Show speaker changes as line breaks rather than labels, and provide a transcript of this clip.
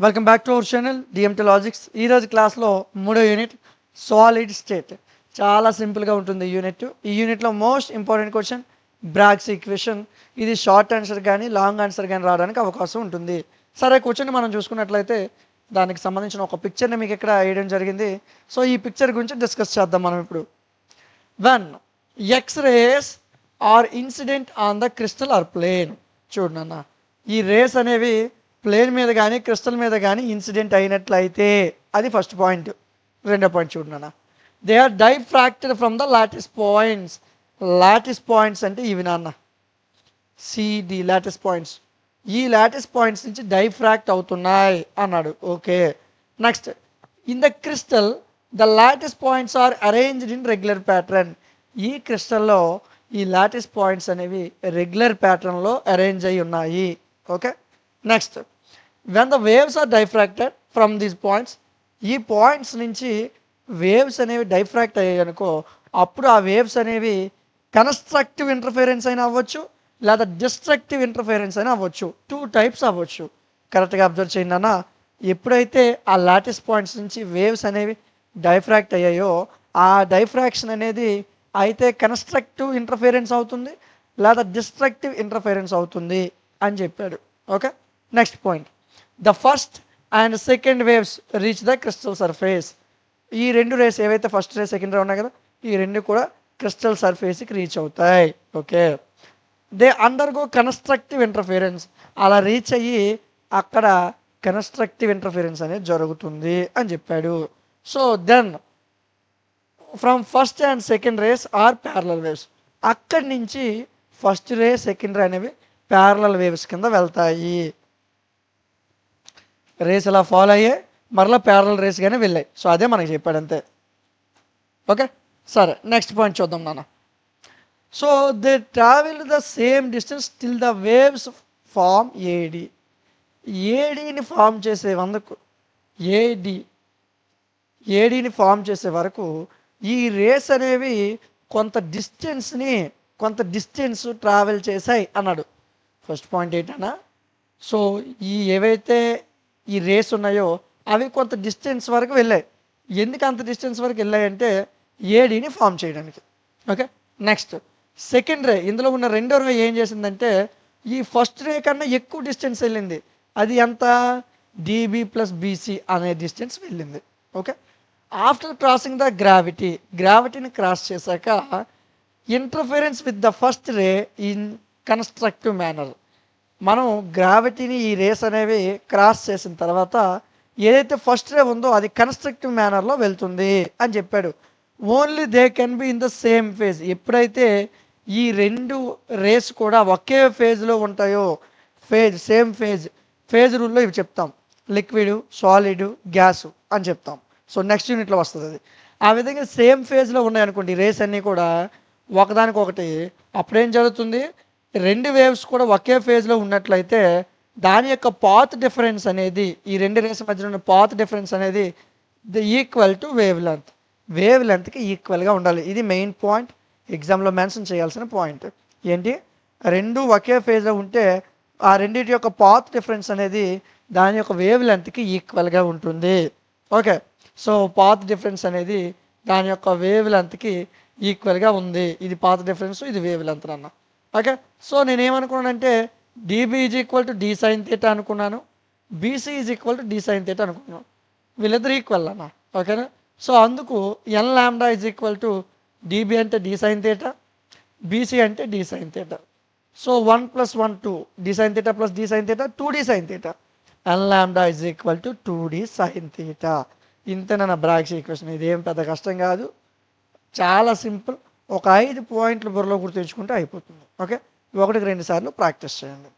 Welcome back to our channel DMT logics. ఈరోజు క్లాస్లో 3వ యూనిట్ సాలిడ్ స్టేట్. చాలా సింపుల్గా ఉంటుంది ఈ యూనిట్. ఈ యూనిట్లో most important question Bragg's equation. ఇది షార్ట్ ఆన్సర్ కానీ లాంగ్ ఆన్సర్ కానీ రావడానికి అవకాశం ఉంటుంది. సరే, క్వశ్చన్ మనం చూసుకున్నట్లయితే దానికి సంబంధించిన ఒక పిక్చర్ని మీకు ఇక్కడ వేయడం జరిగింది. సో ఈ పిక్చర్ గురించి డిస్కస్ చేద్దాం మనం ఇప్పుడు. When X-rays are incident on the crystal or plane. చూడండి అన్న, ఈ రేస్ అనేవి ప్లేన్ మీద కానీ క్రిస్టల్ మీద కానీ ఇన్సిడెంట్ అయినట్లయితే అది ఫస్ట్ పాయింట్. రెండో పాయింట్ చూడండి అన్న, they are diffracted from the lattice points. Lattice points అంటే ఇవి నాన్న, సిడి లాటిస్ పాయింట్స్. ఈ లాటిస్ పాయింట్స్ నుంచి డైఫ్రాక్ట్ అవుతున్నాయి అన్నాడు. Okay, next, in the crystal the lattice points are arranged in regular pattern. ఈ క్రిస్టల్లో ఈ లాటిస్ పాయింట్స్ అనేవి రెగ్యులర్ ప్యాటర్న్లో అరేంజ్ అయి ఉన్నాయి. Okay, next, when the waves are diffracted from these points. ఈ పాయింట్స్ నుంచి వేవ్స్ అనేవి డైఫ్రాక్ట్ అయ్యాయి అనుకో, అప్పుడు ఆ వేవ్స్ అనేవి కన్స్ట్రక్టివ్ ఇంటర్ఫిరెన్స్ అయినా అవ్వచ్చు, లేదా డిస్ట్రక్టివ్ ఇంటర్ఫిరెన్స్ అయినా అవ్వచ్చు. 2 టైప్స్ అవ్వచ్చు. కరెక్ట్గా అబ్జర్వ్ చేయండి అన్న, ఎప్పుడైతే ఆ లాటిస్ పాయింట్స్ నుంచి వేవ్స్ అనేవి డైఫ్రాక్ట్ అయ్యాయో ఆ డైఫ్రాక్షన్ అనేది అయితే కన్స్ట్రక్టివ్ ఇంటర్ఫిరెన్స్ అవుతుంది, లేదా డిస్ట్రక్టివ్ ఇంటర్ఫిరెన్స్ అవుతుంది అని చెప్పాడు. Okay, next point, the first and second waves reach the crystal surface. ఈ రెండు రేస్ ఏవైతే ఫస్ట్ రే సెకండ్ రే ఉన్నాయి కదా, ఈ రెండు కూడా క్రిస్టల్ సర్ఫేస్కి రీచ్ అవుతాయి. Okay, they undergo constructive interference. అలా రీచ్ అయ్యి అక్కడ కన్స్ట్రక్టివ్ ఇంటర్ఫిరెన్స్ అనేది జరుగుతుంది అని చెప్పాడు. So then from first and second rays are parallel waves. అక్కడి నుంచి ఫస్ట్ రే సెకండ్ రే అనేవి ప్యారలల్ వేవ్స్ కింద వెళ్తాయి. రేస్ ఎలా ఫాలో అయ్యాయి, మరలా ప్యారలల్ రేస్గానే వెళ్ళాయి. సో అదే మనకి చెప్పాడు అంతే. ఓకే, సరే, నెక్స్ట్ పాయింట్ చూద్దాం నాన్న. So they travel the same distance till the waves form AD. ఏడీని ఫామ్ చేసే వందకు ఏడీని ఫామ్ చేసే వరకు ఈ రేస్ అనేవి కొంత డిస్టెన్స్ ట్రావెల్ చేశాయి అన్నాడు. ఫస్ట్ పాయింట్ ఏంటన్నా, సో ఈ ఏవైతే ఈ రేస్ ఉన్నాయో అవి కొంత డిస్టెన్స్ వరకు వెళ్ళాయి. ఎందుకు అంత డిస్టెన్స్ వరకు వెళ్ళాయంటే ఏడీని ఫామ్ చేయడానికి. ఓకే, నెక్స్ట్, సెకండ్ రే, ఇందులో ఉన్న రెండో రే ఏం చేసిందంటే ఈ ఫస్ట్ రే కన్నా ఎక్కువ డిస్టెన్స్ వెళ్ళింది. అది ఎంత, డిబి ప్లస్ బీసీ అనే డిస్టెన్స్ వెళ్ళింది. ఓకే, ఆఫ్టర్ క్రాసింగ్ ద గ్రావిటీని క్రాస్ చేశాక interference with the first ray in constructive manner. మనం గ్రావిటీని ఈ రేస్ అనేవి క్రాస్ చేసిన తర్వాత ఏదైతే ఫస్ట్ రే ఉందో అది కన్స్ట్రక్టివ్ మేనర్లో వెళ్తుంది అని చెప్పాడు. Only they can be in the same phase. ఎప్పుడైతే ఈ రెండు రేస్ కూడా ఒకే ఫేజ్లో ఉంటాయో, సేమ్ ఫేజ్ రూల్లో ఇవి చెప్తాం, లిక్విడ్, సాలిడ్, గ్యాస్ అని చెప్తాం. సో నెక్స్ట్ యూనిట్లో వస్తుంది అది. ఆ విధంగా సేమ్ ఫేజ్లో ఉన్నాయనుకోండి రేస్ అన్నీ కూడా ఒకదానికొకటి, అప్పుడేం జరుగుతుంది, రెండు వేవ్స్ కూడా ఒకే ఫేజ్లో ఉన్నట్లయితే దాని యొక్క పాత్ డిఫరెన్స్ అనేది, ఈ రెండు రేస్ మధ్యలో ఉన్న పాత్ డిఫరెన్స్ అనేది ఈక్వల్ టు వేవ్ లెంత్కి ఈక్వల్గా ఉండాలి. ఇది మెయిన్ పాయింట్, ఎగ్జామ్లో మెన్షన్ చేయాల్సిన పాయింట్. ఏంటి, రెండు ఒకే ఫేజ్లో ఉంటే ఆ రెండింటి యొక్క పాత్ డిఫరెన్స్ అనేది దాని యొక్క వేవ్ లెంత్కి ఈక్వల్గా ఉంటుంది. ఓకే, సో పాత్ డిఫరెన్స్ అనేది దాని యొక్క వేవ్ లెంత్కి ఈక్వల్గా ఉంది. ఇది పాత్ డిఫరెన్స్, ఇది వేవ్ లెంత్ అన్న. ఓకే, సో నేనేమనుకున్నానంటే DB is equal to D sine theta అనుకున్నాను, BC is equal to D sine theta అనుకున్నాను. వీళ్ళిద్దరు ఈక్వల్ అన్న. ఓకేనా, సో అందుకు n lambda is equal to DB అంటే డి సైన్ థీటా, బీసీ అంటే D sine theta. So 1 + 1 2, D sine theta plus D sine theta 2d sine theta. N lambda is equal to 2d sine theta. ఇంతేనా Bragg's equation. ఇదేం పెద్ద కష్టం కాదు, చాలా simple. ఒక 5 పాయింట్లు బుర్రలో గుర్తుంచుకుంటే అయిపోతుంది. ఓకే, 1కి 2 సార్లు ప్రాక్టీస్ చేయండి.